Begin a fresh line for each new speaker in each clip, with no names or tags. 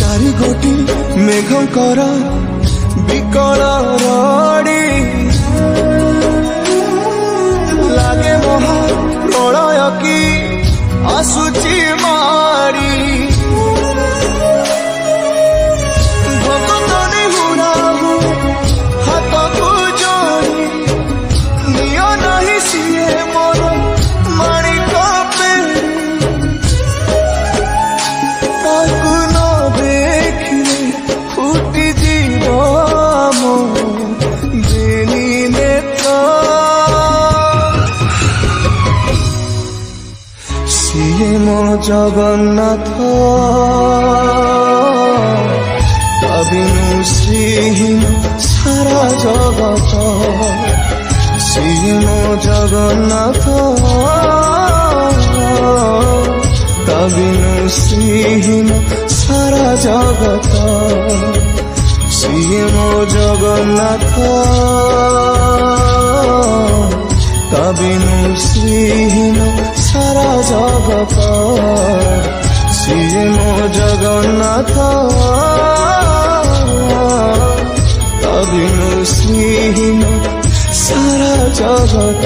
चारि गोटी मेघकर विकल रड़ी लागे महा प्रलय की आसुची मारी भगतनी हुराहु हाथ को जोड़ी नियो नहीं सीए मोर माणिक ताकू न देखिले फुटी जीव मो बेनी नेत्र सीए मो जगन्नाथ बिनु श्रीहीन सारा जगत सीए मो जगन्नाथ बिनु श्रीहीन सारा जगत सीए मो जगन्नाथ बिनु श्रीहीन सारा जगत सीए मो जगन्नाथ बिनु श्रीहीन सारा जगत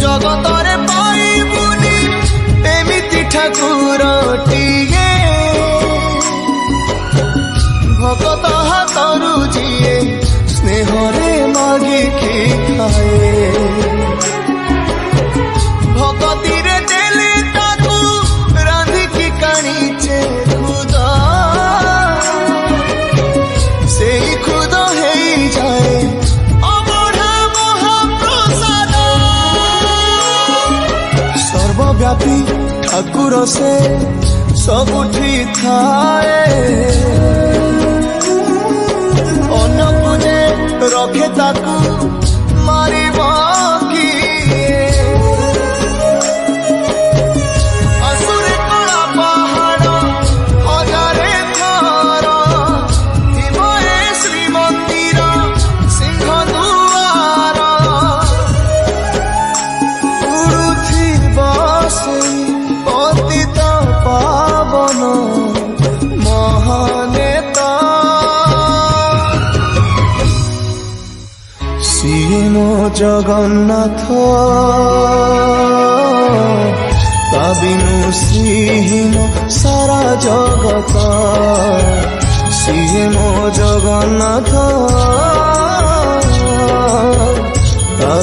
जगतरे पाइबुनी एमिति ठाकुरटिए भगत हाथरू जिए स्नेहरे मागिकी खाए भगती रे देले ताकू रांधिकी काणीचे खुद से खुद हे जाए सर्वव्यापी ठाकुर से सबुठी थाए अन्न पूजे रखे ताकू मारी किए असुरे कला पहाड़ हजारे थर हिमये श्रीमंदिर सिंह दुआर पतित पावन महानेता सीए मो जगन्नाथ बिनु श्रीहीन सारा जगत सीए मो जगन्नाथ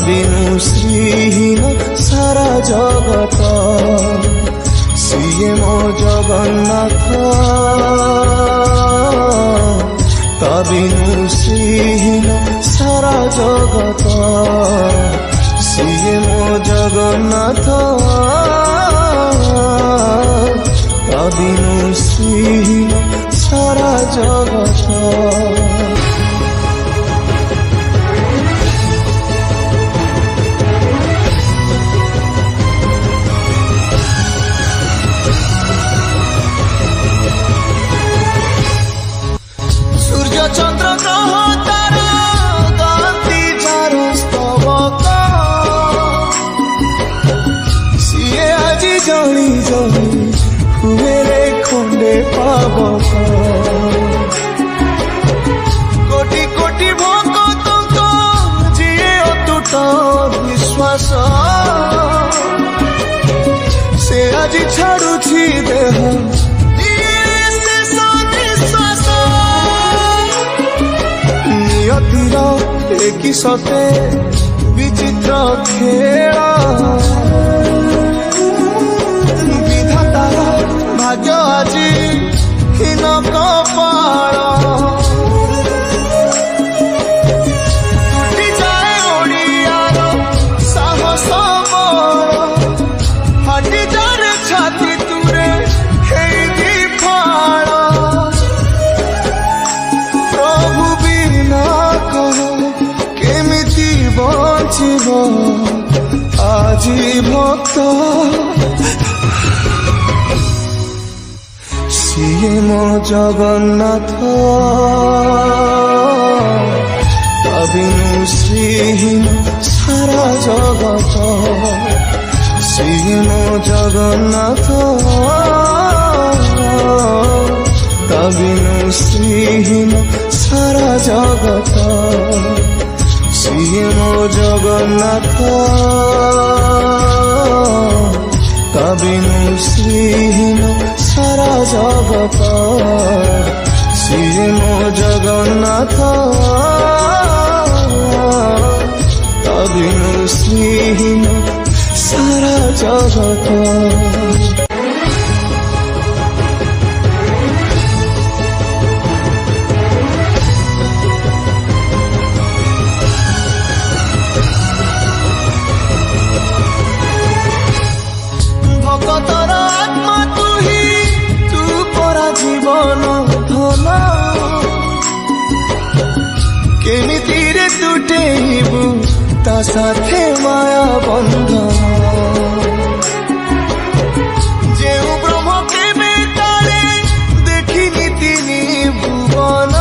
बिनु श्रीहीन सारा जगत सीए मो जगन्नाथ बिनु श्रीहीन सारा जगत सीए मो जगन्नाथ बिनु श्रीहीन सारा जगत चंद्र ग्रह तारा गांधी चारो स्तवक सीए आज जली जली हुए रे खंडे पावक कोटि कोटि भक्त जीए अतुट विश्वास से आज छाड़ुछि देह एक सते विचित्र खेला विधातार भाग्य आज हीन कपाल टूटी जाए ओडियार साहस बल फाटी जाए छाती तुरे हेई फाड़ प्रभु बिना कह केमिति बचिब আজি भक्त ସିଏ ମୋ ଜଗନ୍ନାଥ ତା ବିନୁ ଶ୍ରୀହୀନ ସାରା ଜଗତ ସିଏ ମୋ ଜଗନ୍ନାଥ ତା ବିନୁ ଶ୍ରୀହୀନ ସାରା ଜଗତ ସିଏ ମୋ ଜଗନ୍ନାଥ ତା ବିନୁ ଶ୍ରୀହୀନ ସାରା ଜଗତ ସିଏ ମୋ ଜଗନ୍ନାଥ ତା ବିନୁ ଶ୍ରୀହୀନ ସାରା ଜଗତ। ভকতর আত্মা তুহি তু পরা জীবন ধন কেমিতিরে তুটেইবু তা সাথে মায়া বন্ধন যেউ ব্রহ্ম কেবে কালে দেখিনি তিনি ভুবন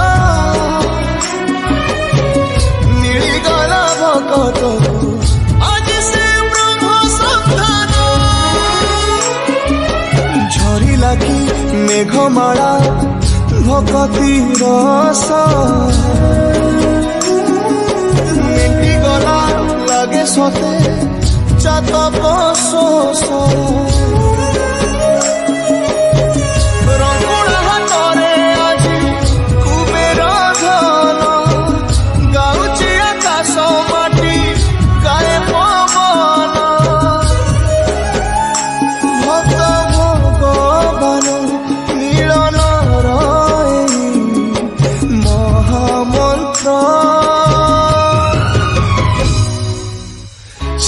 মিলিগলা ভকতকু আজ সে ব্রহ্ম সন্ধান ঝরিলা কি মেঘমালা ভকতি রস মেটি গলা লাগে সতে চাতক শোষ রঙ্গুড়া হাতরে আজি কুবের ধন গাউছি আকাশ মাটি গায়ে পবন ভক্ত ভগবান মিলন রয়ে মহামন্ত্র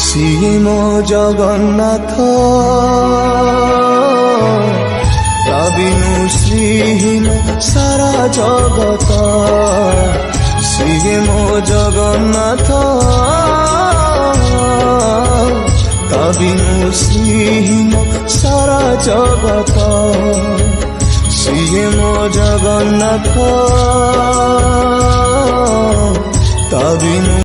সিয়ে মো জগন্নাথ তা বিনু শ্রীহীন সারা জগত সিয়ে মো জগন্নাথ তা বিনু শ্রীহীন সারা জগত সিয়ে মো জগন্নাথ তা বিনু